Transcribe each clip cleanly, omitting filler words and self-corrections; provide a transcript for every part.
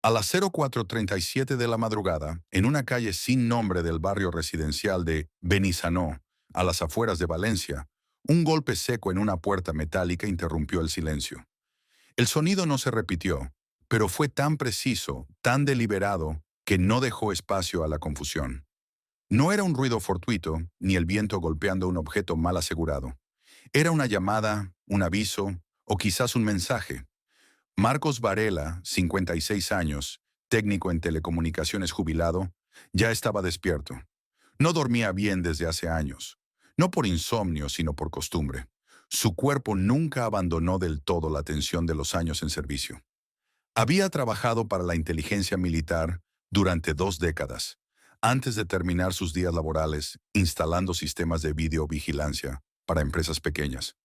A las 04:37 de la madrugada, en una calle sin nombre del barrio residencial de Benizanó, a las afueras de Valencia, un golpe seco en una puerta metálica interrumpió el silencio. El sonido no se repitió, pero fue tan preciso, tan deliberado, que no dejó espacio a la confusión. No era un ruido fortuito, ni el viento golpeando un objeto mal asegurado. Era una llamada, un aviso, o quizás un mensaje. Marcos Varela, 56 años, técnico en telecomunicaciones jubilado, ya estaba despierto. No dormía bien desde hace años, no por insomnio, sino por costumbre. Su cuerpo nunca abandonó del todo la tensión de los años en servicio. Había trabajado para la inteligencia militar durante 2 décadas, antes de terminar sus días laborales instalando sistemas de videovigilancia para empresas pequeñas.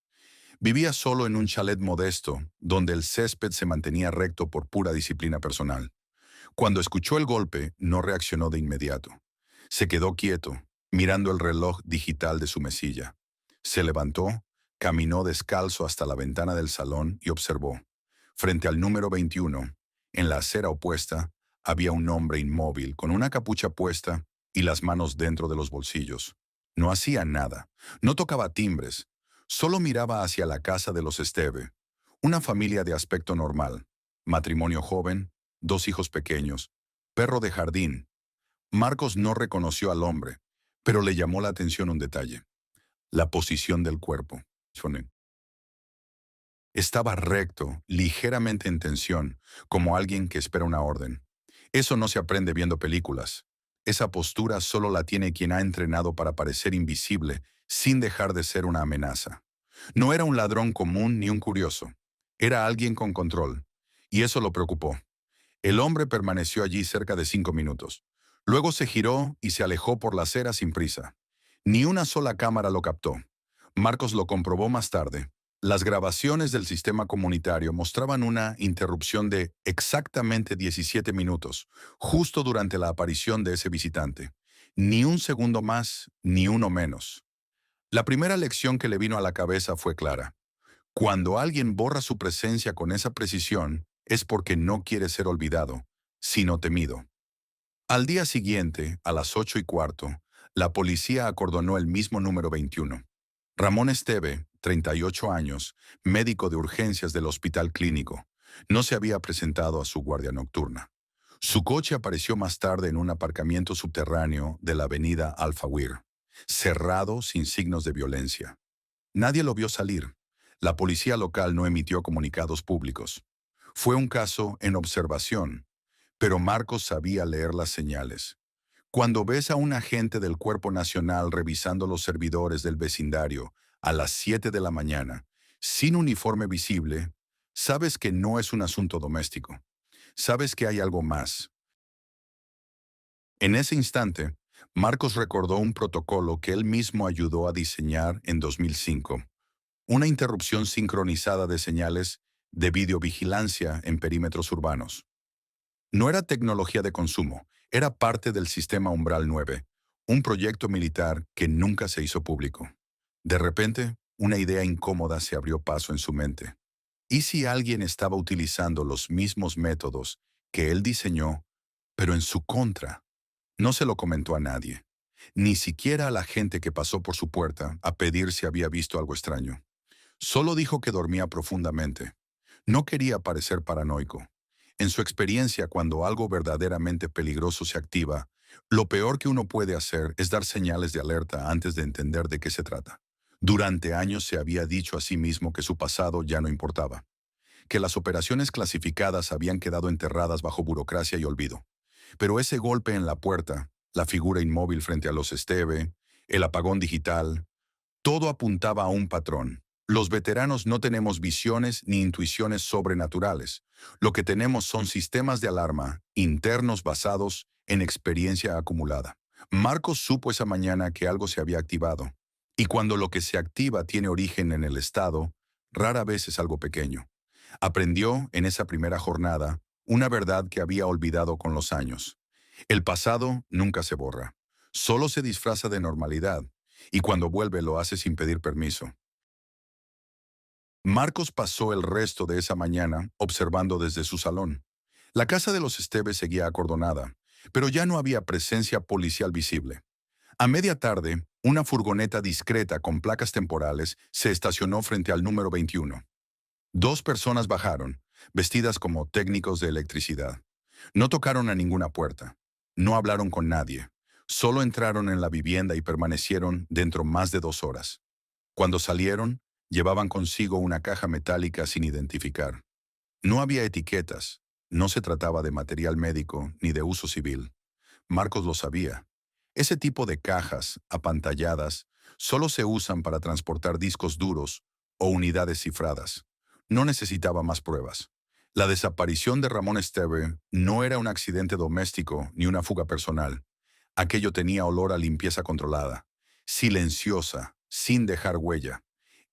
Vivía solo en un chalet modesto, donde el césped se mantenía recto por pura disciplina personal. Cuando escuchó el golpe, no reaccionó de inmediato. Se quedó quieto, mirando el reloj digital de su mesilla. Se levantó, caminó descalzo hasta la ventana del salón y observó. Frente al número 21, en la acera opuesta, había un hombre inmóvil con una capucha puesta y las manos dentro de los bolsillos. No hacía nada, no tocaba timbres, solo miraba hacia la casa de los Esteve, una familia de aspecto normal, matrimonio joven, 2 hijos pequeños, perro de jardín. Marcos no reconoció al hombre, pero le llamó la atención un detalle: la posición del cuerpo. Estaba recto, ligeramente en tensión, como alguien que espera una orden. Eso no se aprende viendo películas. Esa postura solo la tiene quien ha entrenado para parecer invisible sin dejar de ser una amenaza. No era un ladrón común ni un curioso. Era alguien con control. Y eso lo preocupó. El hombre permaneció allí cerca de 5 minutos. Luego se giró y se alejó por la acera sin prisa. Ni una sola cámara lo captó. Marcos lo comprobó más tarde. Las grabaciones del sistema comunitario mostraban una interrupción de exactamente 17 minutos, justo durante la aparición de ese visitante. Ni un segundo más, ni uno menos. La primera lección que le vino a la cabeza fue clara. Cuando alguien borra su presencia con esa precisión, es porque no quiere ser olvidado, sino temido. Al día siguiente, a las 8:15, la policía acordonó el mismo número 21. Ramón Esteve, 38 años, médico de urgencias del Hospital Clínico, no se había presentado a su guardia nocturna. Su coche apareció más tarde en un aparcamiento subterráneo de la avenida Alfawir, cerrado sin signos de violencia. Nadie lo vio salir. La policía local no emitió comunicados públicos. Fue un caso en observación, pero Marcos sabía leer las señales. Cuando ves a un agente del Cuerpo Nacional revisando los servidores del vecindario a las 7 de la mañana, sin uniforme visible, sabes que no es un asunto doméstico. Sabes que hay algo más. En ese instante, Marcos recordó un protocolo que él mismo ayudó a diseñar en 2005. Una interrupción sincronizada de señales de videovigilancia en perímetros urbanos. No era tecnología de consumo, era parte del sistema Umbral 9, un proyecto militar que nunca se hizo público. De repente, una idea incómoda se abrió paso en su mente. ¿Y si alguien estaba utilizando los mismos métodos que él diseñó, pero en su contra? No se lo comentó a nadie, ni siquiera a la gente que pasó por su puerta a pedir si había visto algo extraño. Solo dijo que dormía profundamente. No quería parecer paranoico. En su experiencia, cuando algo verdaderamente peligroso se activa, lo peor que uno puede hacer es dar señales de alerta antes de entender de qué se trata. Durante años se había dicho a sí mismo que su pasado ya no importaba, que las operaciones clasificadas habían quedado enterradas bajo burocracia y olvido. Pero ese golpe en la puerta, la figura inmóvil frente a los Esteve, el apagón digital, todo apuntaba a un patrón. Los veteranos no tenemos visiones ni intuiciones sobrenaturales. Lo que tenemos son sistemas de alarma internos basados en experiencia acumulada. Marcos supo esa mañana que algo se había activado. Y cuando lo que se activa tiene origen en el Estado, rara vez es algo pequeño. Aprendió en esa primera jornada una verdad que había olvidado con los años. El pasado nunca se borra. Solo se disfraza de normalidad. Y cuando vuelve lo hace sin pedir permiso. Marcos pasó el resto de esa mañana observando desde su salón. La casa de los Esteves seguía acordonada, pero ya no había presencia policial visible. A media tarde, una furgoneta discreta con placas temporales se estacionó frente al número 21. Dos personas bajaron, vestidas como técnicos de electricidad. No tocaron a ninguna puerta. No hablaron con nadie. Solo entraron en la vivienda y permanecieron dentro más de 2 horas. Cuando salieron, llevaban consigo una caja metálica sin identificar. No había etiquetas. No se trataba de material médico ni de uso civil. Marcos lo sabía. Ese tipo de cajas, apantalladas, solo se usan para transportar discos duros o unidades cifradas. No necesitaba más pruebas. La desaparición de Ramón Esteve no era un accidente doméstico ni una fuga personal. Aquello tenía olor a limpieza controlada, silenciosa, sin dejar huella.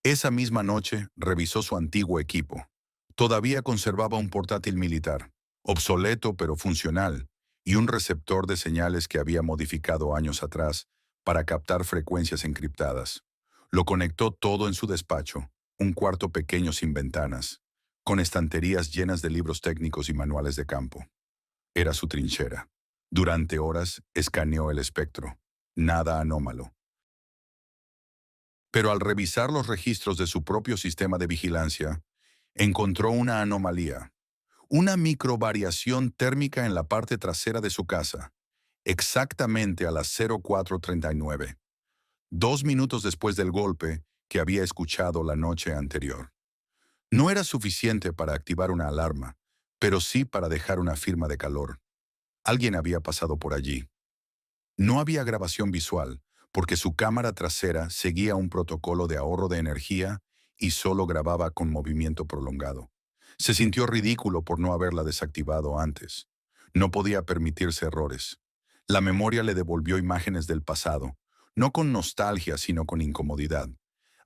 Esa misma noche revisó su antiguo equipo. Todavía conservaba un portátil militar, obsoleto pero funcional, y un receptor de señales que había modificado años atrás para captar frecuencias encriptadas. Lo conectó todo en su despacho, un cuarto pequeño sin ventanas, con estanterías llenas de libros técnicos y manuales de campo. Era su trinchera. Durante horas escaneó el espectro. Nada anómalo. Pero al revisar los registros de su propio sistema de vigilancia, encontró una anomalía. Una microvariación térmica en la parte trasera de su casa, exactamente a las 04:39, 2 minutos después del golpe que había escuchado la noche anterior. No era suficiente para activar una alarma, pero sí para dejar una firma de calor. Alguien había pasado por allí. No había grabación visual, porque su cámara trasera seguía un protocolo de ahorro de energía y solo grababa con movimiento prolongado. Se sintió ridículo por no haberla desactivado antes. No podía permitirse errores. La memoria le devolvió imágenes del pasado, no con nostalgia, sino con incomodidad.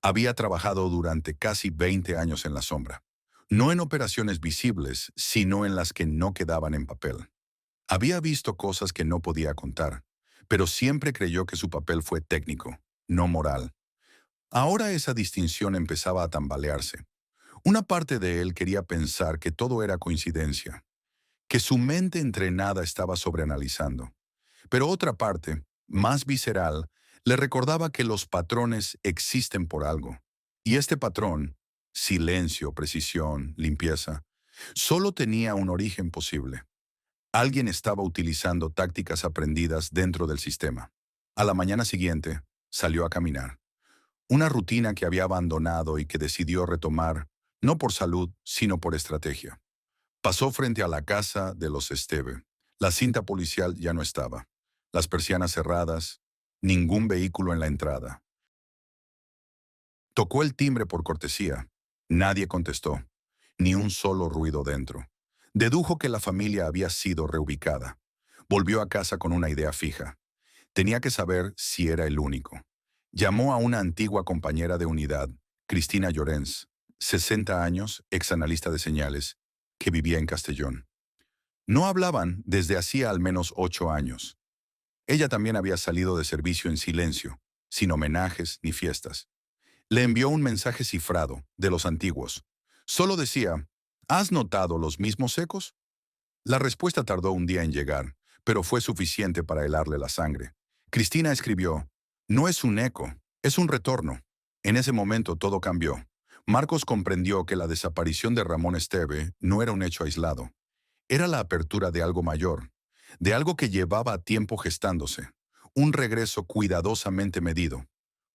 Había trabajado durante casi 20 años en la sombra. No en operaciones visibles, sino en las que no quedaban en papel. Había visto cosas que no podía contar, pero siempre creyó que su papel fue técnico, no moral. Ahora esa distinción empezaba a tambalearse. Una parte de él quería pensar que todo era coincidencia, que su mente entrenada estaba sobreanalizando. Pero otra parte, más visceral, le recordaba que los patrones existen por algo. Y este patrón, silencio, precisión, limpieza, solo tenía un origen posible. Alguien estaba utilizando tácticas aprendidas dentro del sistema. A la mañana siguiente, salió a caminar. Una rutina que había abandonado y que decidió retomar, no por salud, sino por estrategia. Pasó frente a la casa de los Esteve. La cinta policial ya no estaba. Las persianas cerradas, ningún vehículo en la entrada. Tocó el timbre por cortesía. Nadie contestó. Ni un solo ruido dentro. Dedujo que la familia había sido reubicada. Volvió a casa con una idea fija. Tenía que saber si era el único. Llamó a una antigua compañera de unidad, Cristina Llorens, 60 años, exanalista de señales, que vivía en Castellón. No hablaban desde hacía al menos 8 años. Ella también había salido de servicio en silencio, sin homenajes ni fiestas. Le envió un mensaje cifrado, de los antiguos. Solo decía, ¿has notado los mismos ecos? La respuesta tardó un día en llegar, pero fue suficiente para helarle la sangre. Cristina escribió, no es un eco, es un retorno. En ese momento todo cambió. Marcos comprendió que la desaparición de Ramón Esteve no era un hecho aislado. Era la apertura de algo mayor, de algo que llevaba tiempo gestándose, un regreso cuidadosamente medido,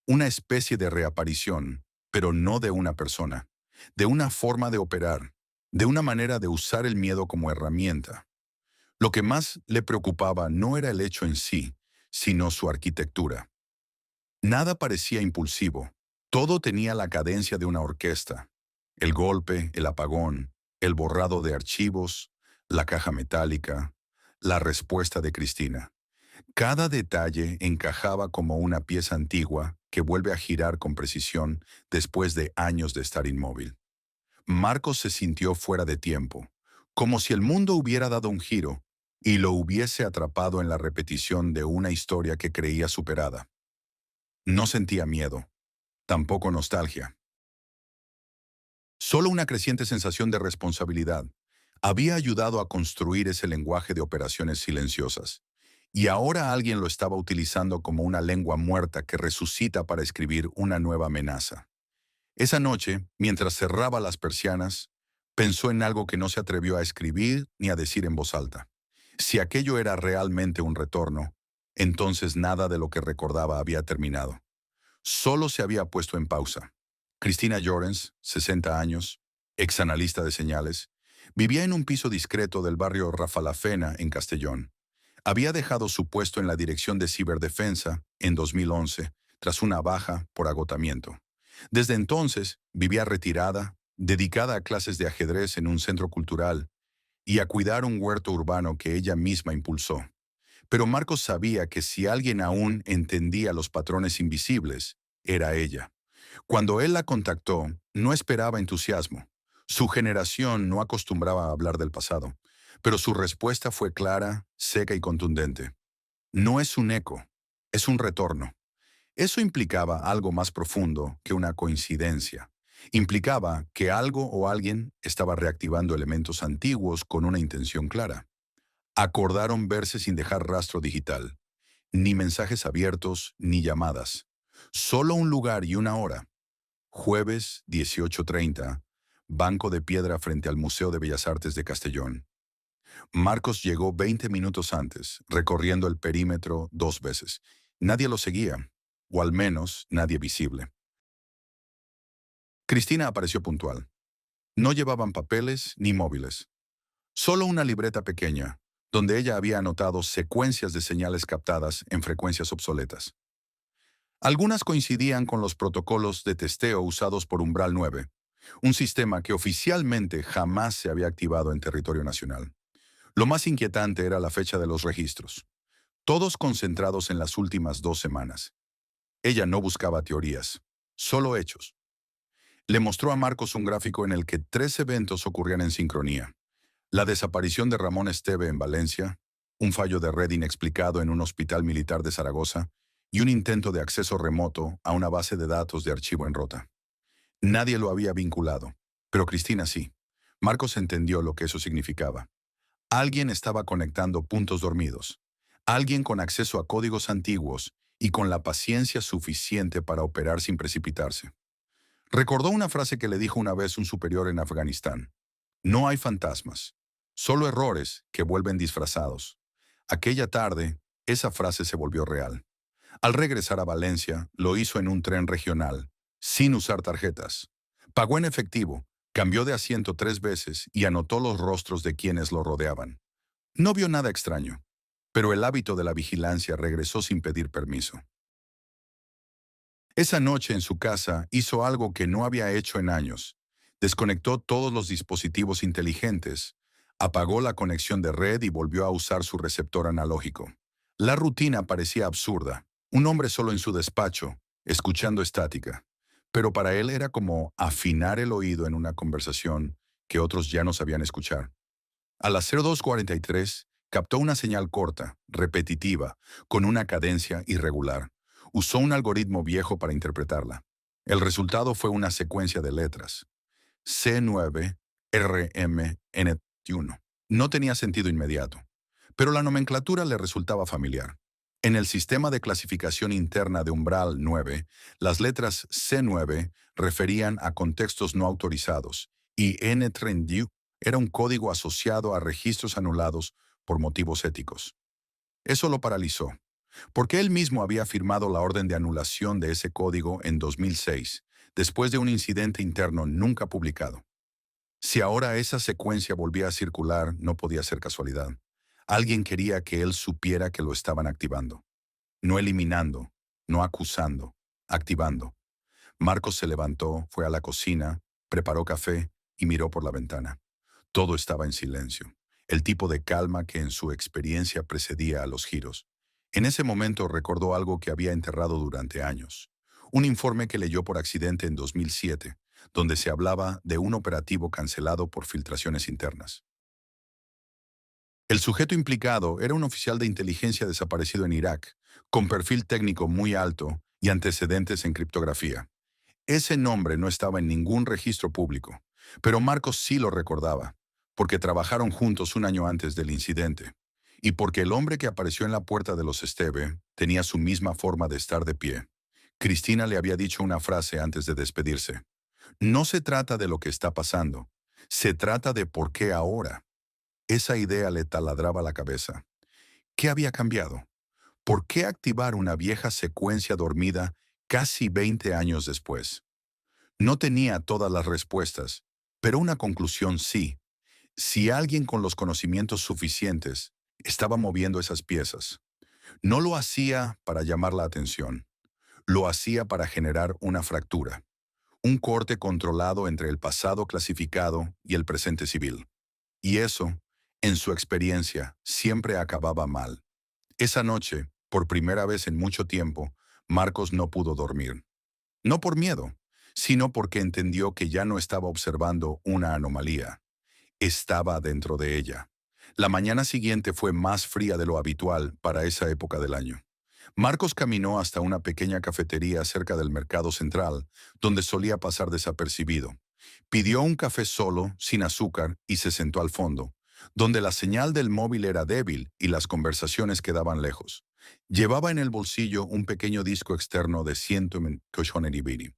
una especie de reaparición, pero no de una persona, de una forma de operar, de una manera de usar el miedo como herramienta. Lo que más le preocupaba no era el hecho en sí, sino su arquitectura. Nada parecía impulsivo, todo tenía la cadencia de una orquesta. El golpe, el apagón, el borrado de archivos, la caja metálica, la respuesta de Cristina. Cada detalle encajaba como una pieza antigua que vuelve a girar con precisión después de años de estar inmóvil. Marcos se sintió fuera de tiempo, como si el mundo hubiera dado un giro y lo hubiese atrapado en la repetición de una historia que creía superada. No sentía miedo, tampoco nostalgia. Solo una creciente sensación de responsabilidad, Había ayudado a construir ese lenguaje de operaciones silenciosas. Y ahora alguien lo estaba utilizando como una lengua muerta que resucita para escribir una nueva amenaza. Esa noche, mientras cerraba las persianas, pensó en algo que no se atrevió a escribir ni a decir en voz alta. Si aquello era realmente un retorno, entonces nada de lo que recordaba había terminado. Solo se había puesto en pausa. Cristina Llorens, 60 años, ex analista de señales, vivía en un piso discreto del barrio Rafalafena en Castellón. Había dejado su puesto en la Dirección de Ciberdefensa en 2011 tras una baja por agotamiento. Desde entonces vivía retirada, dedicada a clases de ajedrez en un centro cultural y a cuidar un huerto urbano que ella misma impulsó. Pero Marcos sabía que si alguien aún entendía los patrones invisibles, era ella. Cuando él la contactó, no esperaba entusiasmo. Su generación no acostumbraba a hablar del pasado, pero su respuesta fue clara, seca y contundente. No es un eco, es un retorno. Eso implicaba algo más profundo que una coincidencia. Implicaba que algo o alguien estaba reactivando elementos antiguos con una intención clara. Acordaron verse sin dejar rastro digital, ni mensajes abiertos, ni llamadas. Solo un lugar y una hora. Jueves 18:30, banco de piedra frente al Museo de Bellas Artes de Castellón. Marcos llegó 20 minutos antes, recorriendo el perímetro 2 veces. Nadie lo seguía, o al menos nadie visible. Cristina apareció puntual. No llevaban papeles ni móviles, solo una libreta pequeña, donde ella había anotado secuencias de señales captadas en frecuencias obsoletas. Algunas coincidían con los protocolos de testeo usados por Umbral 9, un sistema que oficialmente jamás se había activado en territorio nacional. Lo más inquietante era la fecha de los registros, todos concentrados en las últimas 2 semanas. Ella no buscaba teorías, solo hechos. Le mostró a Marcos un gráfico en el que 3 eventos ocurrían en sincronía. La desaparición de Ramón Esteve en Valencia, un fallo de red inexplicado en un hospital militar de Zaragoza y un intento de acceso remoto a una base de datos de archivo en Rota. Nadie lo había vinculado, pero Cristina sí. Marcos entendió lo que eso significaba. Alguien estaba conectando puntos dormidos. Alguien con acceso a códigos antiguos y con la paciencia suficiente para operar sin precipitarse. Recordó una frase que le dijo una vez un superior en Afganistán. No hay fantasmas, solo errores que vuelven disfrazados. Aquella tarde, esa frase se volvió real. Al regresar a Valencia, lo hizo en un tren regional, sin usar tarjetas. Pagó en efectivo, cambió de asiento 3 veces y anotó los rostros de quienes lo rodeaban. No vio nada extraño, pero el hábito de la vigilancia regresó sin pedir permiso. Esa noche en su casa hizo algo que no había hecho en años. Desconectó todos los dispositivos inteligentes, apagó la conexión de red y volvió a usar su receptor analógico. La rutina parecía absurda. Un hombre solo en su despacho, escuchando estática. Pero para él era como afinar el oído en una conversación que otros ya no sabían escuchar. A las 02:43, captó una señal corta, repetitiva, con una cadencia irregular. Usó un algoritmo viejo para interpretarla. El resultado fue una secuencia de letras. C9, RM, N1. No tenía sentido inmediato, pero la nomenclatura le resultaba familiar. En el sistema de clasificación interna de Umbral 9, las letras C9 referían a contextos no autorizados y N32 era un código asociado a registros anulados por motivos éticos. Eso lo paralizó, porque él mismo había firmado la orden de anulación de ese código en 2006, después de un incidente interno nunca publicado. Si ahora esa secuencia volvía a circular, no podía ser casualidad. Alguien quería que él supiera que lo estaban activando. No eliminando, no acusando, activando. Marcos se levantó, fue a la cocina, preparó café y miró por la ventana. Todo estaba en silencio, el tipo de calma que en su experiencia precedía a los giros. En ese momento recordó algo que había enterrado durante años. Un informe que leyó por accidente en 2007, donde se hablaba de un operativo cancelado por filtraciones internas. El sujeto implicado era un oficial de inteligencia desaparecido en Irak, con perfil técnico muy alto y antecedentes en criptografía. Ese nombre no estaba en ningún registro público, pero Marcos sí lo recordaba, porque trabajaron juntos un año antes del incidente, y porque el hombre que apareció en la puerta de los Esteve tenía su misma forma de estar de pie. Cristina le había dicho una frase antes de despedirse. No se trata de lo que está pasando, se trata de por qué ahora. Esa idea le taladraba la cabeza. ¿Qué había cambiado? ¿Por qué activar una vieja secuencia dormida casi 20 años después? No tenía todas las respuestas, pero una conclusión sí. Si alguien con los conocimientos suficientes estaba moviendo esas piezas, no lo hacía para llamar la atención, lo hacía para generar una fractura, un corte controlado entre el pasado clasificado y el presente civil. Y eso, en su experiencia, siempre acababa mal. Esa noche, por primera vez en mucho tiempo, Marcos no pudo dormir. No por miedo, sino porque entendió que ya no estaba observando una anomalía. Estaba dentro de ella. La mañana siguiente fue más fría de lo habitual para esa época del año. Marcos caminó hasta una pequeña cafetería cerca del mercado central, donde solía pasar desapercibido. Pidió un café solo, sin azúcar, y se sentó al fondo, donde la señal del móvil era débil y las conversaciones quedaban lejos. Llevaba en el bolsillo un pequeño disco externo de 100 Cochoneri.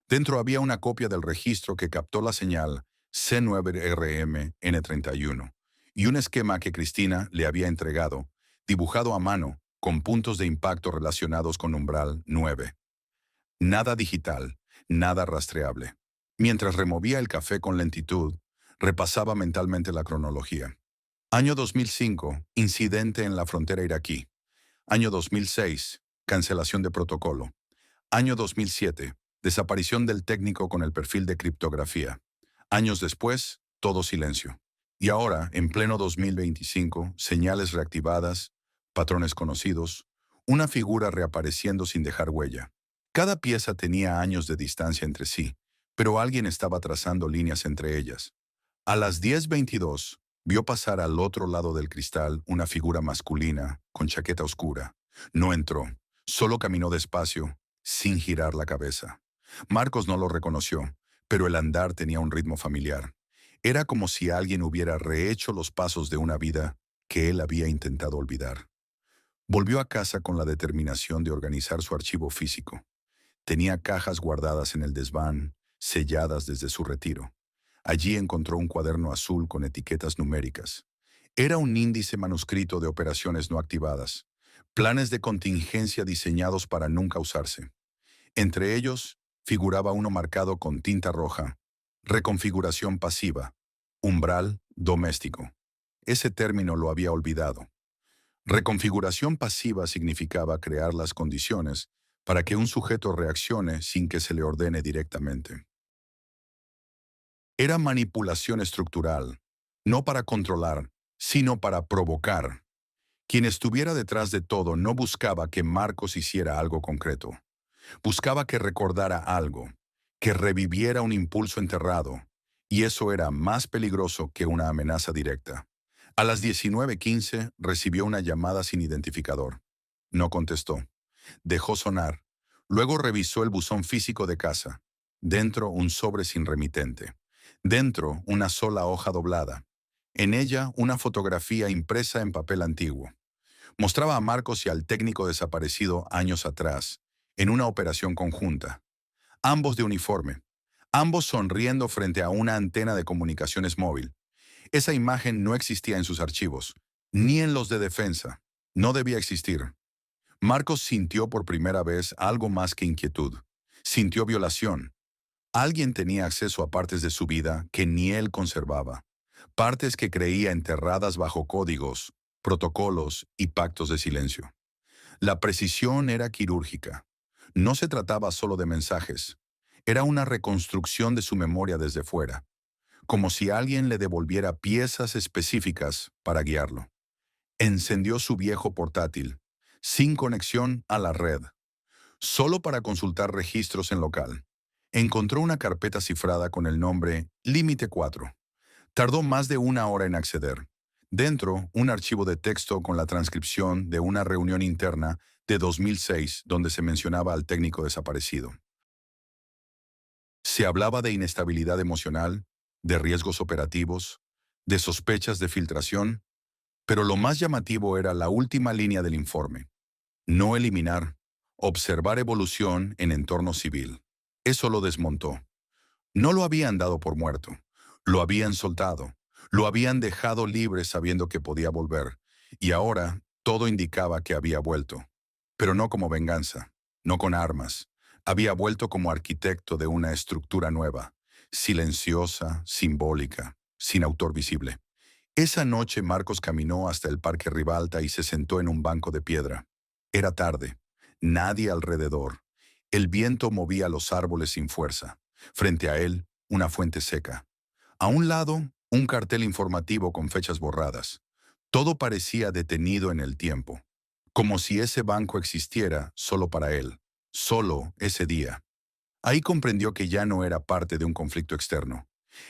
Dentro había una copia del registro que captó la señal C9RM-N31 y un esquema que Cristina le había entregado, dibujado a mano, con puntos de impacto relacionados con umbral 9. Nada digital, nada rastreable. Mientras removía el café con lentitud, repasaba mentalmente la cronología. Año 2005, incidente en la frontera iraquí. Año 2006, cancelación de protocolo. Año 2007, desaparición del técnico con el perfil de criptografía. Años después, todo silencio. Y ahora, en pleno 2025, señales reactivadas, patrones conocidos, una figura reapareciendo sin dejar huella. Cada pieza tenía años de distancia entre sí, pero alguien estaba trazando líneas entre ellas. A las 10:22, vio pasar al otro lado del cristal una figura masculina, con chaqueta oscura. No entró, solo caminó despacio, sin girar la cabeza. Marcos no lo reconoció, pero el andar tenía un ritmo familiar. Era como si alguien hubiera rehecho los pasos de una vida que él había intentado olvidar. Volvió a casa con la determinación de organizar su archivo físico. Tenía cajas guardadas en el desván, selladas desde su retiro. Allí encontró un cuaderno azul con etiquetas numéricas. Era un índice manuscrito de operaciones no activadas, planes de contingencia diseñados para nunca usarse. Entre ellos, figuraba uno marcado con tinta roja: reconfiguración pasiva, umbral doméstico. Ese término lo había olvidado. Reconfiguración pasiva significaba crear las condiciones para que un sujeto reaccione sin que se le ordene directamente. Era manipulación estructural, no para controlar, sino para provocar. Quien estuviera detrás de todo no buscaba que Marcos hiciera algo concreto. Buscaba que recordara algo, que reviviera un impulso enterrado, y eso era más peligroso que una amenaza directa. A las 19:15 recibió una llamada sin identificador. No contestó. Dejó sonar. Luego revisó el buzón físico de casa. Dentro un sobre sin remitente. Dentro una sola hoja doblada. En ella una fotografía impresa en papel antiguo. Mostraba a Marcos y al técnico desaparecido años atrás, en una operación conjunta. Ambos de uniforme. Ambos sonriendo frente a una antena de comunicaciones móvil. Esa imagen no existía en sus archivos, ni en los de defensa. No debía existir. Marcos sintió por primera vez algo más que inquietud. Sintió violación. Alguien tenía acceso a partes de su vida que ni él conservaba. Partes que creía enterradas bajo códigos, protocolos y pactos de silencio. La precisión era quirúrgica. No se trataba solo de mensajes. Era una reconstrucción de su memoria desde fuera, como si alguien le devolviera piezas específicas para guiarlo. Encendió su viejo portátil, sin conexión a la red, solo para consultar registros en local. Encontró una carpeta cifrada con el nombre Límite 4. Tardó más de una hora en acceder. Dentro, un archivo de texto con la transcripción de una reunión interna de 2006 donde se mencionaba al técnico desaparecido. Se hablaba de inestabilidad emocional, de riesgos operativos, de sospechas de filtración, pero lo más llamativo era la última línea del informe. No eliminar, observar evolución en entorno civil. Eso lo desmontó. No lo habían dado por muerto, lo habían soltado, lo habían dejado libre sabiendo que podía volver, y ahora todo indicaba que había vuelto. Pero no como venganza, no con armas. Había vuelto como arquitecto de una estructura nueva, silenciosa, simbólica, sin autor visible. Esa noche Marcos caminó hasta el Parque Ribalta y se sentó en un banco de piedra. Era tarde, nadie alrededor. El viento movía los árboles sin fuerza. Frente a él, una fuente seca. A un lado, un cartel informativo con fechas borradas. Todo parecía detenido en el tiempo, como si ese banco existiera solo para él, solo ese día. Ahí comprendió que ya no era parte de un conflicto externo.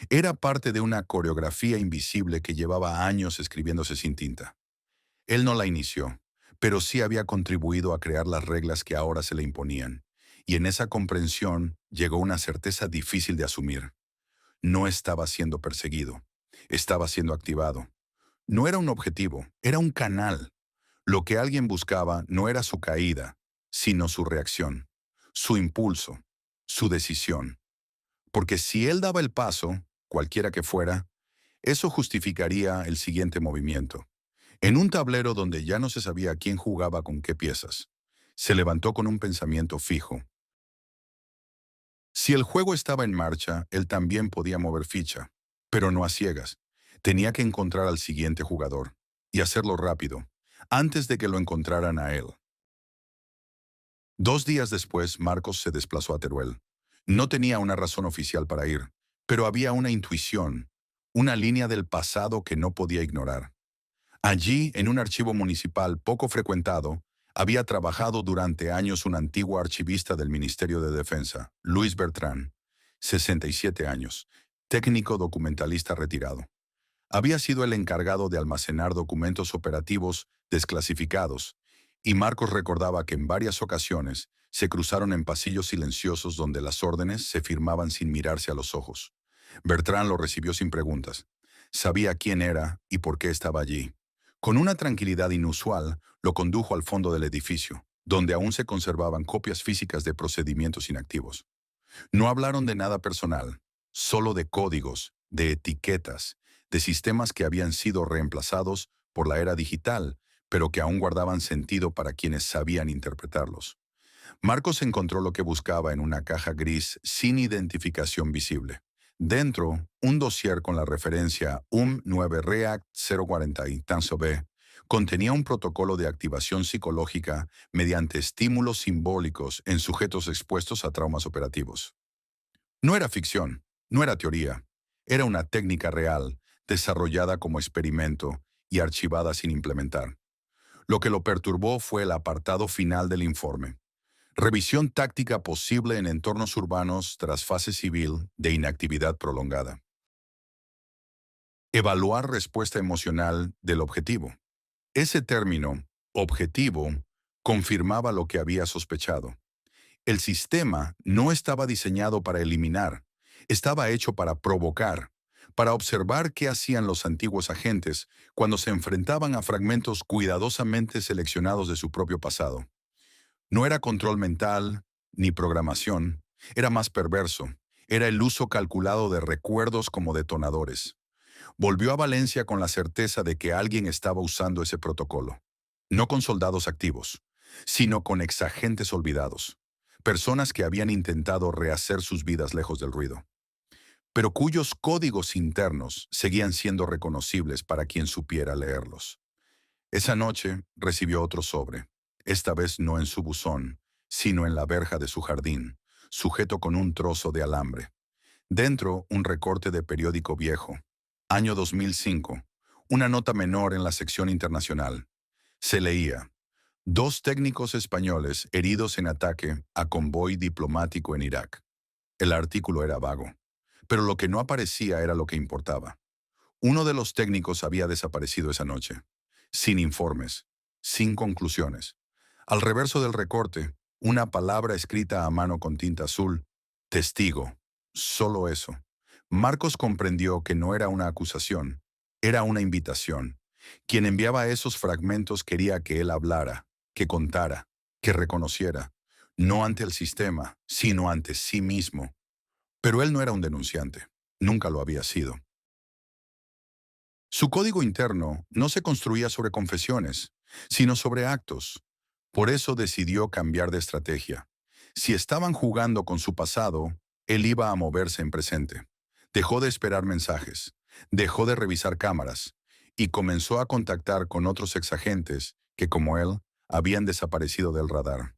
Era parte de una coreografía invisible que llevaba años escribiéndose sin tinta. Él no la inició, pero sí había contribuido a crear las reglas que ahora se le imponían. Y en esa comprensión llegó una certeza difícil de asumir. No estaba siendo perseguido, estaba siendo activado. No era un objetivo, era un canal. Lo que alguien buscaba no era su caída, sino su reacción, su impulso, su decisión. Porque si él daba el paso, cualquiera que fuera, eso justificaría el siguiente movimiento. En un tablero donde ya no se sabía quién jugaba con qué piezas, se levantó con un pensamiento fijo. Si el juego estaba en marcha, él también podía mover ficha, pero no a ciegas. Tenía que encontrar al siguiente jugador, y hacerlo rápido, antes de que lo encontraran a él. 2 días después, Marcos se desplazó a Teruel. No tenía una razón oficial para ir, pero había una intuición, una línea del pasado que no podía ignorar. Allí, en un archivo municipal poco frecuentado, había trabajado durante años un antiguo archivista del Ministerio de Defensa, Luis Bertrán, 67 años, técnico documentalista retirado. Había sido el encargado de almacenar documentos operativos desclasificados, y Marcos recordaba que en varias ocasiones se cruzaron en pasillos silenciosos donde las órdenes se firmaban sin mirarse a los ojos. Bertrán lo recibió sin preguntas. Sabía quién era y por qué estaba allí. Con una tranquilidad inusual, lo condujo al fondo del edificio, donde aún se conservaban copias físicas de procedimientos inactivos. No hablaron de nada personal, solo de códigos, de etiquetas, de sistemas que habían sido reemplazados por la era digital, pero que aún guardaban sentido para quienes sabían interpretarlos. Marcos encontró lo que buscaba en una caja gris sin identificación visible. Dentro, un dossier con la referencia UM9 React 040 y TANSO-B contenía un protocolo de activación psicológica mediante estímulos simbólicos en sujetos expuestos a traumas operativos. No era ficción, no era teoría, era una técnica real, desarrollada como experimento y archivada sin implementar. Lo que lo perturbó fue el apartado final del informe. Revisión táctica posible en entornos urbanos tras fase civil de inactividad prolongada. Evaluar respuesta emocional del objetivo. Ese término, objetivo, confirmaba lo que había sospechado. El sistema no estaba diseñado para eliminar, estaba hecho para provocar, para observar qué hacían los antiguos agentes cuando se enfrentaban a fragmentos cuidadosamente seleccionados de su propio pasado. No era control mental, ni programación, era más perverso, era el uso calculado de recuerdos como detonadores. Volvió a Valencia con la certeza de que alguien estaba usando ese protocolo, no con soldados activos, sino con exagentes olvidados, personas que habían intentado rehacer sus vidas lejos del ruido, pero cuyos códigos internos seguían siendo reconocibles para quien supiera leerlos. Esa noche recibió otro sobre, esta vez no en su buzón, sino en la verja de su jardín, sujeto con un trozo de alambre. Dentro, un recorte de periódico viejo. Año 2005. Una nota menor en la sección internacional. Se leía: 2 técnicos españoles heridos en ataque a convoy diplomático en Irak. El artículo era vago, pero lo que no aparecía era lo que importaba. Uno de los técnicos había desaparecido esa noche, sin informes, sin conclusiones. Al reverso del recorte, una palabra escrita a mano con tinta azul: testigo. Solo eso. Marcos comprendió que no era una acusación, era una invitación. Quien enviaba esos fragmentos quería que él hablara, que contara, que reconociera, no ante el sistema, sino ante sí mismo. Pero él no era un denunciante, nunca lo había sido. Su código interno no se construía sobre confesiones, sino sobre actos. Por eso decidió cambiar de estrategia. Si estaban jugando con su pasado, él iba a moverse en presente. Dejó de esperar mensajes, dejó de revisar cámaras y comenzó a contactar con otros exagentes que, como él, habían desaparecido del radar.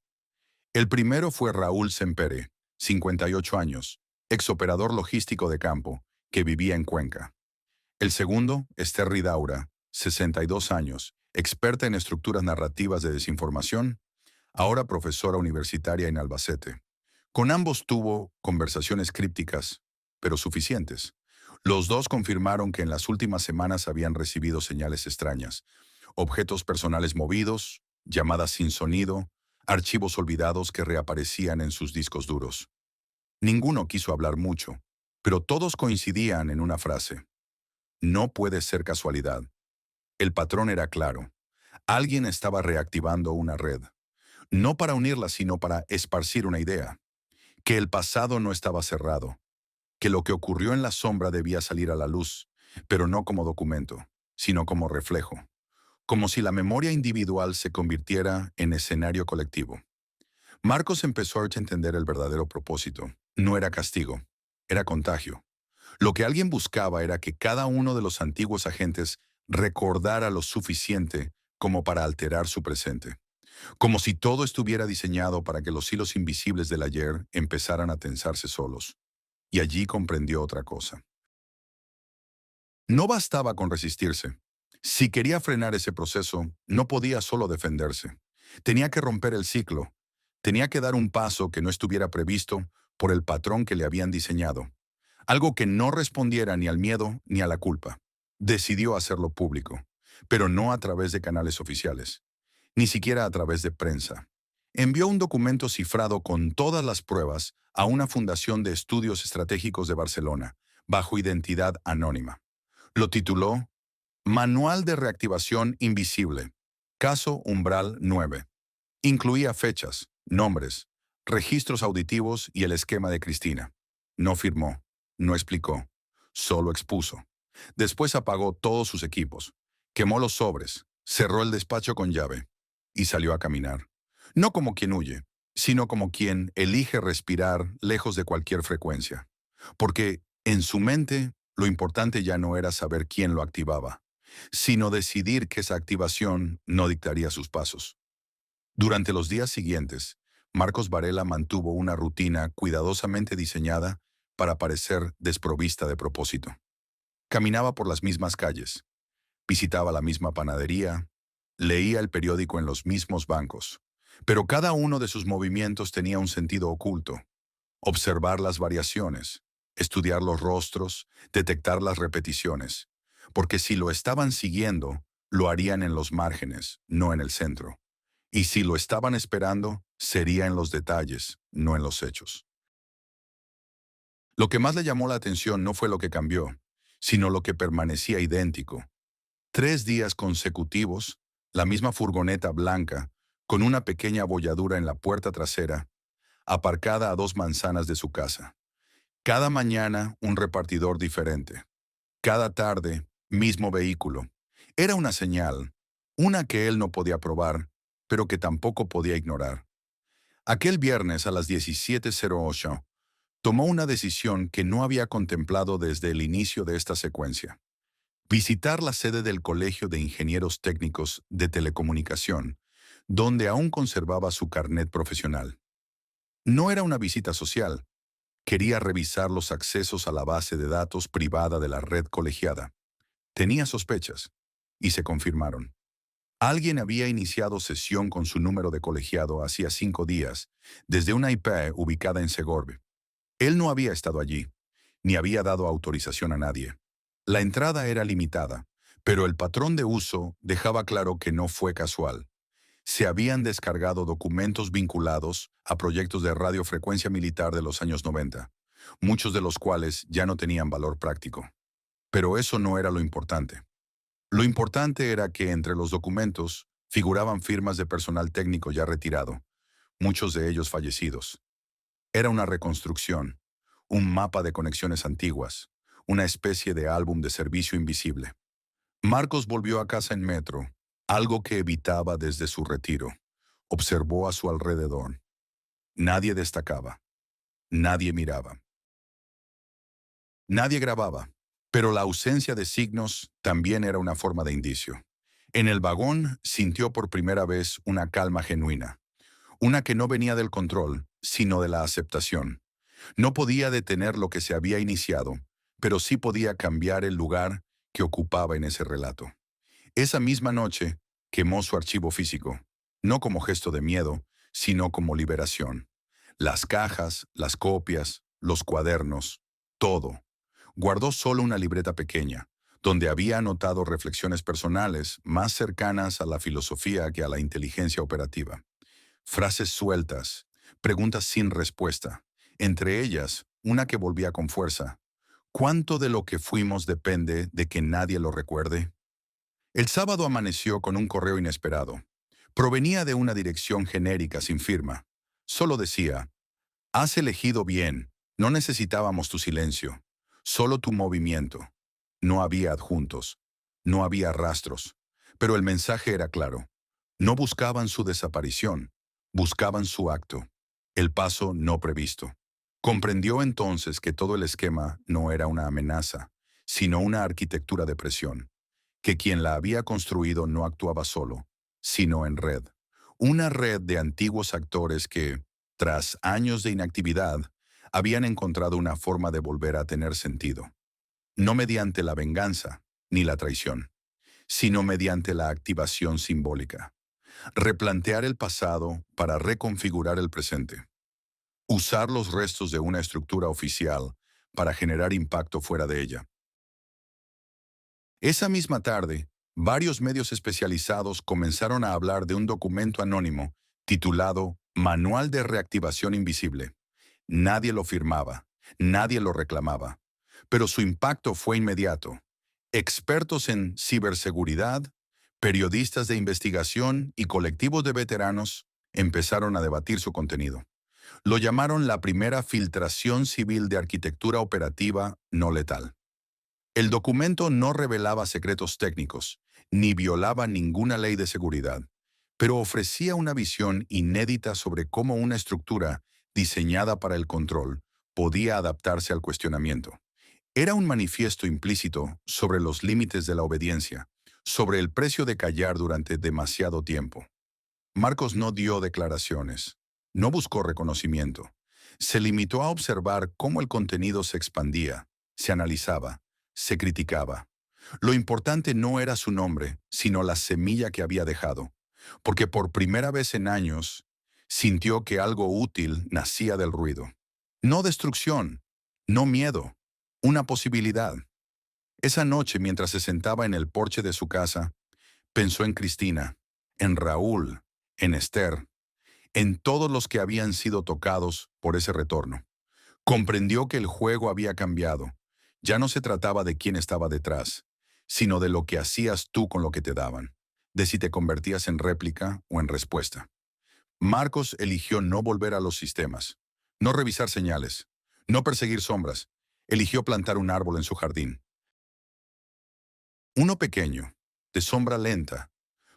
El primero fue Raúl Sempere, 58 años, exoperador logístico de campo, que vivía en Cuenca. El segundo, Esther Ridaura, 62 años, experta en estructuras narrativas de desinformación, ahora profesora universitaria en Albacete. Con ambos tuvo conversaciones crípticas, pero suficientes. Los dos confirmaron que en las últimas semanas habían recibido señales extrañas, objetos personales movidos, llamadas sin sonido, archivos olvidados que reaparecían en sus discos duros. Ninguno quiso hablar mucho, pero todos coincidían en una frase. No puede ser casualidad. El patrón era claro. Alguien estaba reactivando una red. No para unirla, sino para esparcir una idea. Que el pasado no estaba cerrado. Que lo que ocurrió en la sombra debía salir a la luz, pero no como documento, sino como reflejo. Como si la memoria individual se convirtiera en escenario colectivo. Marcos empezó a entender el verdadero propósito. No era castigo, era contagio. Lo que alguien buscaba era que cada uno de los antiguos agentes recordara lo suficiente como para alterar su presente. Como si todo estuviera diseñado para que los hilos invisibles del ayer empezaran a tensarse solos. Y allí comprendió otra cosa. No bastaba con resistirse. Si quería frenar ese proceso, no podía solo defenderse. Tenía que romper el ciclo. Tenía que dar un paso que no estuviera previsto por el patrón que le habían diseñado. Algo que no respondiera ni al miedo ni a la culpa. Decidió hacerlo público, pero no a través de canales oficiales, ni siquiera a través de prensa. Envió un documento cifrado con todas las pruebas a una fundación de estudios estratégicos de Barcelona, bajo identidad anónima. Lo tituló Manual de Reactivación Invisible, Caso Umbral 9. Incluía fechas, nombres, registros auditivos y el esquema de Cristina. No firmó, no explicó, solo expuso. Después apagó todos sus equipos, quemó los sobres, cerró el despacho con llave y salió a caminar. No como quien huye, sino como quien elige respirar lejos de cualquier frecuencia. Porque en su mente lo importante ya no era saber quién lo activaba, sino decidir que esa activación no dictaría sus pasos. Durante los días siguientes, Marcos Varela mantuvo una rutina cuidadosamente diseñada para parecer desprovista de propósito. Caminaba por las mismas calles, visitaba la misma panadería, leía el periódico en los mismos bancos, pero cada uno de sus movimientos tenía un sentido oculto. Observar las variaciones, estudiar los rostros, detectar las repeticiones, porque si lo estaban siguiendo, lo harían en los márgenes, no en el centro. Y si lo estaban esperando, sería en los detalles, no en los hechos. Lo que más le llamó la atención no fue lo que cambió, sino lo que permanecía idéntico. 3 días consecutivos, la misma furgoneta blanca, con una pequeña abolladura en la puerta trasera, aparcada a 2 manzanas de su casa. Cada mañana, un repartidor diferente. Cada tarde, mismo vehículo. Era una señal, una que él no podía probar, pero que tampoco podía ignorar. Aquel viernes a las 17:08, tomó una decisión que no había contemplado desde el inicio de esta secuencia. Visitar la sede del Colegio de Ingenieros Técnicos de Telecomunicación, donde aún conservaba su carnet profesional. No era una visita social. Quería revisar los accesos a la base de datos privada de la red colegiada. Tenía sospechas, y se confirmaron. Alguien había iniciado sesión con su número de colegiado hacía 5 días, desde una IP ubicada en Segorbe. Él no había estado allí, ni había dado autorización a nadie. La entrada era limitada, pero el patrón de uso dejaba claro que no fue casual. Se habían descargado documentos vinculados a proyectos de radiofrecuencia militar de los años 90. muchos de los cuales ya no tenían valor práctico. Pero eso no era lo importante. Lo importante era que entre los documentos figuraban firmas de personal técnico ya retirado, muchos de ellos fallecidos. Era una reconstrucción, un mapa de conexiones antiguas, una especie de álbum de servicio invisible. Marcos volvió a casa en metro, algo que evitaba desde su retiro. Observó a su alrededor. Nadie destacaba, nadie miraba, nadie grababa, pero la ausencia de signos también era una forma de indicio. En el vagón sintió por primera vez una calma genuina, una que no venía del control, sino de la aceptación. No podía detener lo que se había iniciado, pero sí podía cambiar el lugar que ocupaba en ese relato. Esa misma noche quemó su archivo físico, no como gesto de miedo, sino como liberación. Las cajas, las copias, los cuadernos, todo. Guardó solo una libreta pequeña, donde había anotado reflexiones personales más cercanas a la filosofía que a la inteligencia operativa. Frases sueltas, preguntas sin respuesta. Entre ellas, una que volvía con fuerza. ¿Cuánto de lo que fuimos depende de que nadie lo recuerde? El sábado amaneció con un correo inesperado. Provenía de una dirección genérica sin firma. Solo decía: has elegido bien, no necesitábamos tu silencio, solo tu movimiento. No había adjuntos, no había rastros, pero el mensaje era claro. No buscaban su desaparición, buscaban su acto, el paso no previsto. Comprendió entonces que todo el esquema no era una amenaza, sino una arquitectura de presión, que quien la había construido no actuaba solo, sino en red. Una red de antiguos actores que, tras años de inactividad, habían encontrado una forma de volver a tener sentido. No mediante la venganza ni la traición, sino mediante la activación simbólica. Replantear el pasado para reconfigurar el presente. Usar los restos de una estructura oficial para generar impacto fuera de ella. Esa misma tarde, varios medios especializados comenzaron a hablar de un documento anónimo titulado Manual de Reactivación Invisible. Nadie lo firmaba, nadie lo reclamaba, pero su impacto fue inmediato. Expertos en ciberseguridad, periodistas de investigación y colectivos de veteranos empezaron a debatir su contenido. Lo llamaron la primera filtración civil de arquitectura operativa no letal. El documento no revelaba secretos técnicos, ni violaba ninguna ley de seguridad, pero ofrecía una visión inédita sobre cómo una estructura diseñada para el control podía adaptarse al cuestionamiento. Era un manifiesto implícito sobre los límites de la obediencia, sobre el precio de callar durante demasiado tiempo. Marcos no dio declaraciones, no buscó reconocimiento. Se limitó a observar cómo el contenido se expandía, se analizaba, se criticaba. Lo importante no era su nombre, sino la semilla que había dejado, porque por primera vez en años sintió que algo útil nacía del ruido. No destrucción, no miedo, una posibilidad. Esa noche, mientras se sentaba en el porche de su casa, pensó en Cristina, en Raúl, en Esther, en todos los que habían sido tocados por ese retorno. Comprendió que el juego había cambiado. Ya no se trataba de quién estaba detrás, sino de lo que hacías tú con lo que te daban, de si te convertías en réplica o en respuesta. Marcos eligió no volver a los sistemas, no revisar señales, no perseguir sombras. Eligió plantar un árbol en su jardín. Uno pequeño, de sombra lenta,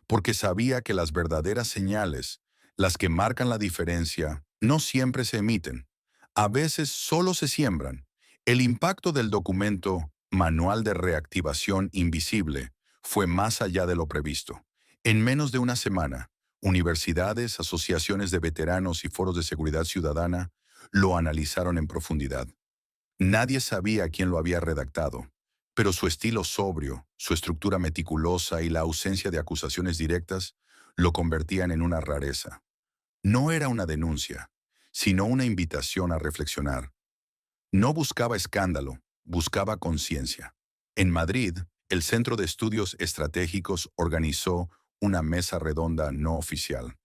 porque sabía que las verdaderas señales, las que marcan la diferencia, no siempre se emiten. A veces solo se siembran. El impacto del documento Manual de Reactivación Invisible fue más allá de lo previsto. En menos de una semana, universidades, asociaciones de veteranos y foros de seguridad ciudadana lo analizaron en profundidad. Nadie sabía quién lo había redactado, pero su estilo sobrio, su estructura meticulosa y la ausencia de acusaciones directas lo convertían en una rareza. No era una denuncia, sino una invitación a reflexionar. No buscaba escándalo, buscaba conciencia. En Madrid, el Centro de Estudios Estratégicos organizó una mesa redonda no oficial.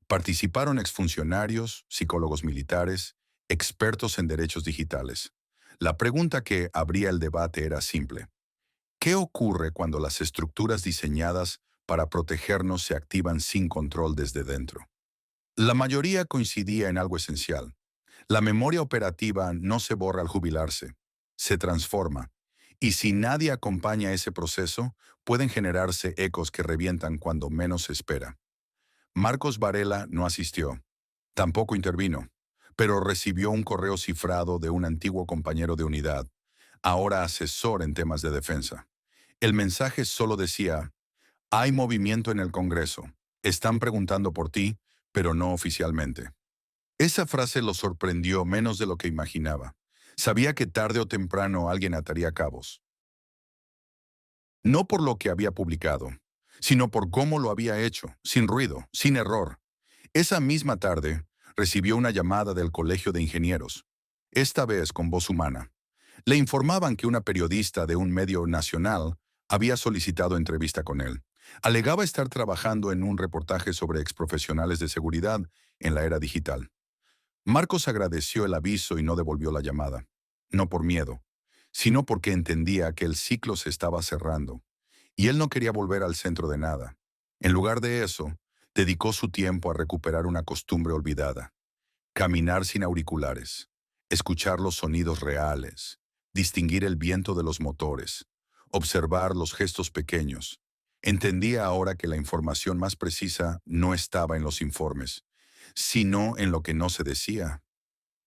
Participaron exfuncionarios, psicólogos militares, expertos en derechos digitales. La pregunta que abría el debate era simple. ¿Qué ocurre cuando las estructuras diseñadas para protegernos se activan sin control desde dentro? La mayoría coincidía en algo esencial. La memoria operativa no se borra al jubilarse, se transforma. Y si nadie acompaña ese proceso, pueden generarse ecos que revientan cuando menos se espera. Marcos Varela no asistió, tampoco intervino, pero recibió un correo cifrado de un antiguo compañero de unidad, ahora asesor en temas de defensa. El mensaje solo decía: hay movimiento en el Congreso. Están preguntando por ti, pero no oficialmente. Esa frase lo sorprendió menos de lo que imaginaba. Sabía que tarde o temprano alguien ataría cabos. No por lo que había publicado, sino por cómo lo había hecho, sin ruido, sin error. Esa misma tarde, recibió una llamada del Colegio de Ingenieros, esta vez con voz humana. Le informaban que una periodista de un medio nacional había solicitado entrevista con él. Alegaba estar trabajando en un reportaje sobre exprofesionales de seguridad en la era digital. Marcos agradeció el aviso y no devolvió la llamada. No por miedo, sino porque entendía que el ciclo se estaba cerrando y él no quería volver al centro de nada. En lugar de eso, dedicó su tiempo a recuperar una costumbre olvidada: caminar sin auriculares, escuchar los sonidos reales, distinguir el viento de los motores, observar los gestos pequeños. Entendía ahora que la información más precisa no estaba en los informes, sino en lo que no se decía,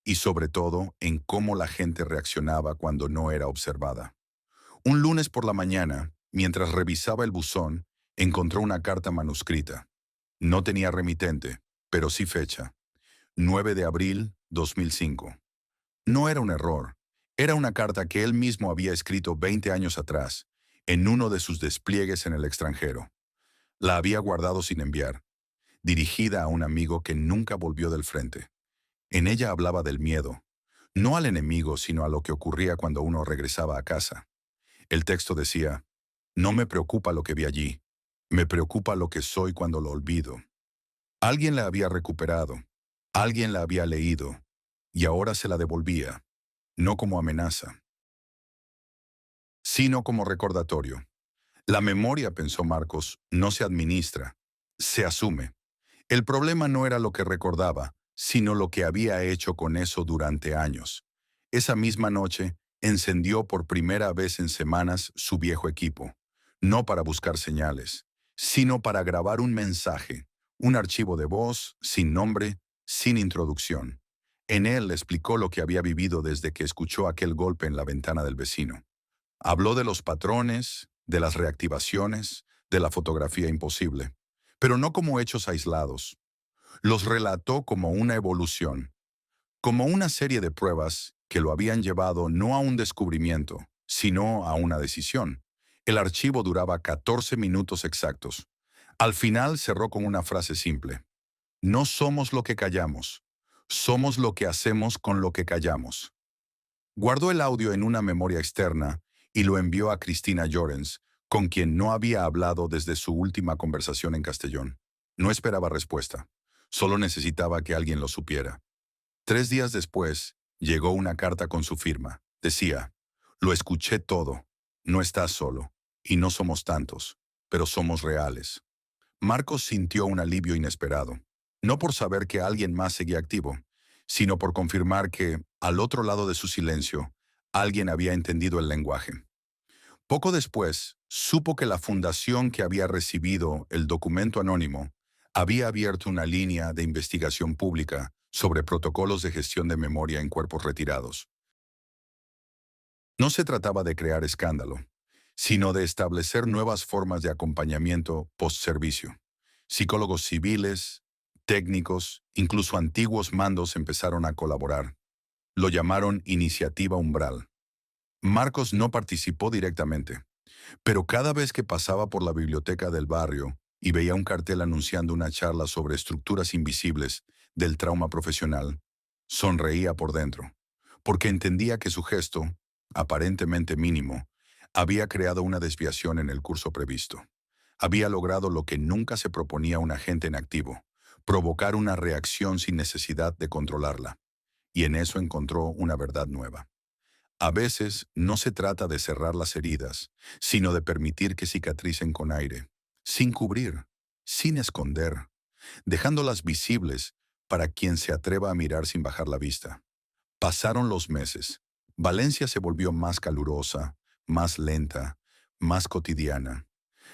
y sobre todo en cómo la gente reaccionaba cuando no era observada. Un lunes por la mañana, mientras revisaba el buzón, encontró una carta manuscrita. No tenía remitente, pero sí fecha: 9 de abril 2005. No era un error, era una carta que él mismo había escrito 20 años atrás, en uno de sus despliegues en el extranjero. La había guardado sin enviar, dirigida a un amigo que nunca volvió del frente. En ella hablaba del miedo, no al enemigo, sino a lo que ocurría cuando uno regresaba a casa. El texto decía: no me preocupa lo que vi allí, me preocupa lo que soy cuando lo olvido. Alguien la había recuperado, alguien la había leído, y ahora se la devolvía, no como amenaza, sino como recordatorio. La memoria, pensó Marcos, no se administra, se asume. El problema no era lo que recordaba, sino lo que había hecho con eso durante años. Esa misma noche, encendió por primera vez en semanas su viejo equipo, no para buscar señales, sino para grabar un mensaje, un archivo de voz, sin nombre, sin introducción. En él explicó lo que había vivido desde que escuchó aquel golpe en la ventana del vecino. Habló de los patrones, de las reactivaciones, de la fotografía imposible, pero no como hechos aislados. Los relató como una evolución, como una serie de pruebas que lo habían llevado no a un descubrimiento, sino a una decisión. El archivo duraba 14 minutos exactos. Al final cerró con una frase simple: no somos lo que callamos, somos lo que hacemos con lo que callamos. Guardó el audio en una memoria externa y lo envió a Cristina Llorens, con quien no había hablado desde su última conversación en Castellón. No esperaba respuesta, solo necesitaba que alguien lo supiera. 3 días después, llegó una carta con su firma. Decía: lo escuché todo, no estás solo, y no somos tantos, pero somos reales. Marcos sintió un alivio inesperado, no por saber que alguien más seguía activo, sino por confirmar que, al otro lado de su silencio, alguien había entendido el lenguaje. Poco después, supo que la fundación que había recibido el documento anónimo había abierto una línea de investigación pública sobre protocolos de gestión de memoria en cuerpos retirados. No se trataba de crear escándalo, sino de establecer nuevas formas de acompañamiento post-servicio. Psicólogos civiles, técnicos, incluso antiguos mandos empezaron a colaborar. Lo llamaron Iniciativa Umbral. Marcos no participó directamente, pero cada vez que pasaba por la biblioteca del barrio y veía un cartel anunciando una charla sobre estructuras invisibles del trauma profesional, sonreía por dentro, porque entendía que su gesto, aparentemente mínimo, había creado una desviación en el curso previsto. Había logrado lo que nunca se proponía un agente en activo: provocar una reacción sin necesidad de controlarla. y en eso encontró una verdad nueva. A veces no se trata de cerrar las heridas, sino de permitir que cicatricen con aire, sin cubrir, sin esconder, dejándolas visibles para quien se atreva a mirar sin bajar la vista. Pasaron los meses. Valencia se volvió más calurosa, más lenta, más cotidiana.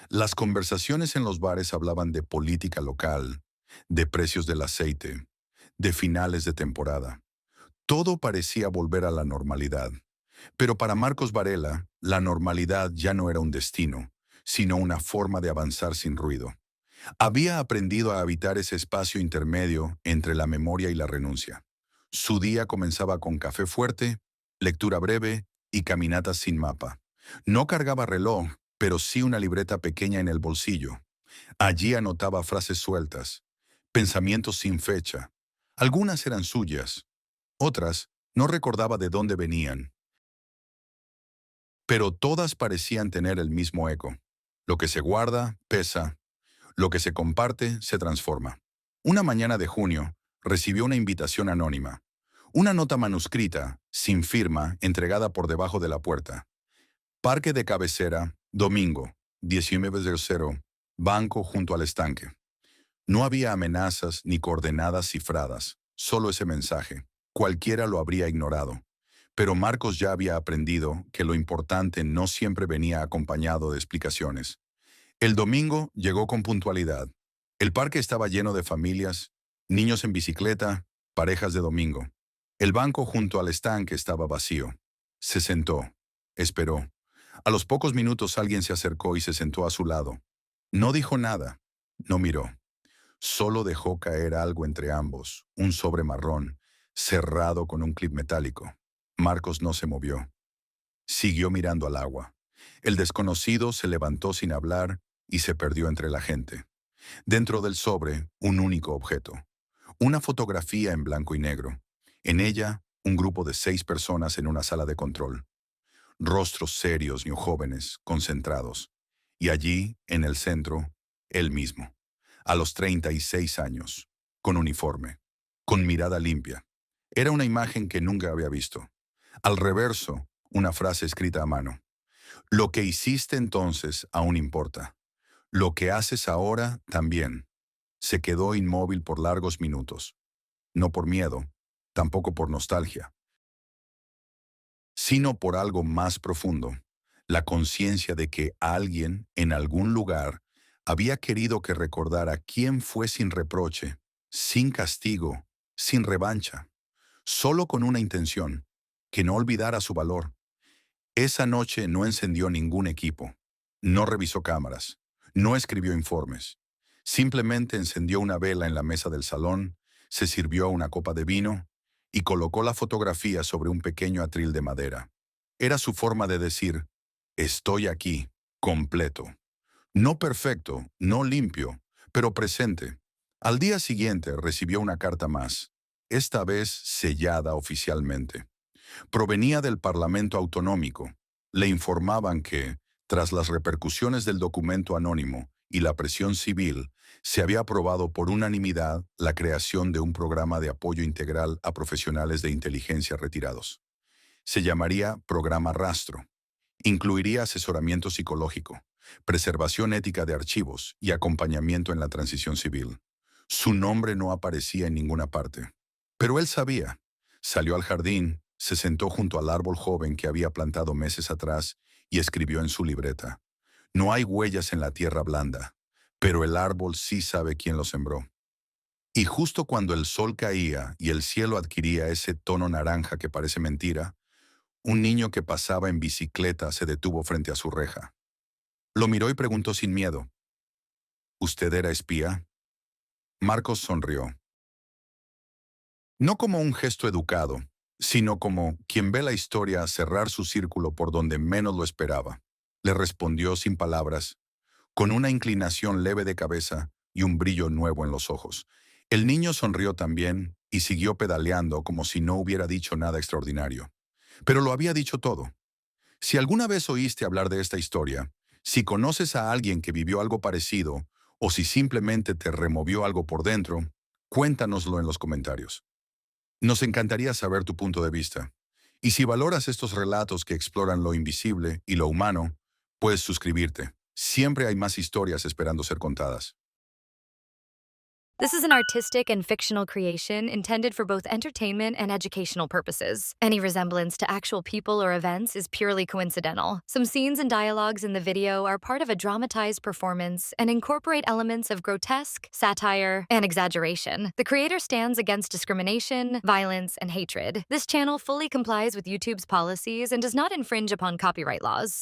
Las conversaciones en los bares hablaban de política local, de precios del aceite, de finales de temporada. Todo parecía volver a la normalidad. Pero para Marcos Varela, la normalidad ya no era un destino, sino una forma de avanzar sin ruido. Había aprendido a habitar ese espacio intermedio entre la memoria y la renuncia. Su día comenzaba con café fuerte, lectura breve y caminatas sin mapa. No cargaba reloj, pero sí una libreta pequeña en el bolsillo. Allí anotaba frases sueltas, pensamientos sin fecha. Algunas eran suyas, otras no recordaba de dónde venían, pero todas parecían tener el mismo eco. Lo que se guarda, pesa. Lo que se comparte, se transforma. Una mañana de junio, recibió una invitación anónima. Una nota manuscrita, sin firma, entregada por debajo de la puerta. Parque de cabecera, domingo, 19:00, banco junto al estanque. No había amenazas ni coordenadas cifradas, solo ese mensaje. Cualquiera lo habría ignorado. Pero Marcos ya había aprendido que lo importante no siempre venía acompañado de explicaciones. El domingo llegó con puntualidad. El parque estaba lleno de familias, niños en bicicleta, parejas de domingo. El banco junto al estanque estaba vacío. Se sentó. Esperó. A los pocos minutos alguien se acercó y se sentó a su lado. No dijo nada. No miró. Solo dejó caer algo entre ambos, un sobre marrón, cerrado con un clip metálico. Marcos no se movió. Siguió mirando al agua. El desconocido se levantó sin hablar y se perdió entre la gente. Dentro del sobre, un único objeto. Una fotografía en blanco y negro. En ella, un grupo de 6 personas en una sala de control. Rostros serios y jóvenes, concentrados. Y allí, en el centro, él mismo. A los 36 años, con uniforme, con mirada limpia. Era una imagen que nunca había visto. Al reverso, una frase escrita a mano. Lo que hiciste entonces aún importa. Lo que haces ahora también. Se quedó inmóvil por largos minutos. No por miedo, tampoco por nostalgia, sino por algo más profundo. La conciencia de que alguien, en algún lugar, había querido que recordara quién fue sin reproche, sin castigo, sin revancha, solo con una intención, que no olvidara su valor. Esa noche no encendió ningún equipo, no revisó cámaras, no escribió informes. Simplemente encendió una vela en la mesa del salón, se sirvió una copa de vino y colocó la fotografía sobre un pequeño atril de madera. Era su forma de decir, estoy aquí, completo. No perfecto, no limpio, pero presente. Al día siguiente recibió una carta más, esta vez sellada oficialmente. Provenía del Parlamento Autonómico. Le informaban que, tras las repercusiones del documento anónimo y la presión civil, se había aprobado por unanimidad la creación de un programa de apoyo integral a profesionales de inteligencia retirados. Se llamaría Programa Rastro. Incluiría asesoramiento psicológico, preservación ética de archivos y acompañamiento en la transición civil. Su nombre no aparecía en ninguna parte. Pero él sabía. Salió al jardín, se sentó junto al árbol joven que había plantado meses atrás y escribió en su libreta. No hay huellas en la tierra blanda, pero el árbol sí sabe quién lo sembró. Y justo cuando el sol caía y el cielo adquiría ese tono naranja que parece mentira, un niño que pasaba en bicicleta se detuvo frente a su reja. Lo miró y preguntó sin miedo, ¿usted era espía? Marcos sonrió. No como un gesto educado, sino como quien ve la historia cerrar su círculo por donde menos lo esperaba. Le respondió sin palabras, con una inclinación leve de cabeza y un brillo nuevo en los ojos. El niño sonrió también y siguió pedaleando como si no hubiera dicho nada extraordinario. Pero lo había dicho todo. Si alguna vez oíste hablar de esta historia, si conoces a alguien que vivió algo parecido, o si simplemente te removió algo por dentro, cuéntanoslo en los comentarios. Nos encantaría saber tu punto de vista. Y si valoras estos relatos que exploran lo invisible y lo humano, puedes suscribirte. Siempre hay más historias esperando ser contadas. This is an artistic and fictional creation intended for both entertainment and educational purposes. Any resemblance to actual people or events is purely coincidental. Some scenes and dialogues in the video are part of a dramatized performance and incorporate elements of grotesque, satire, and exaggeration. The creator stands against discrimination, violence, and hatred. This channel fully complies with YouTube's policies and does not infringe upon copyright laws.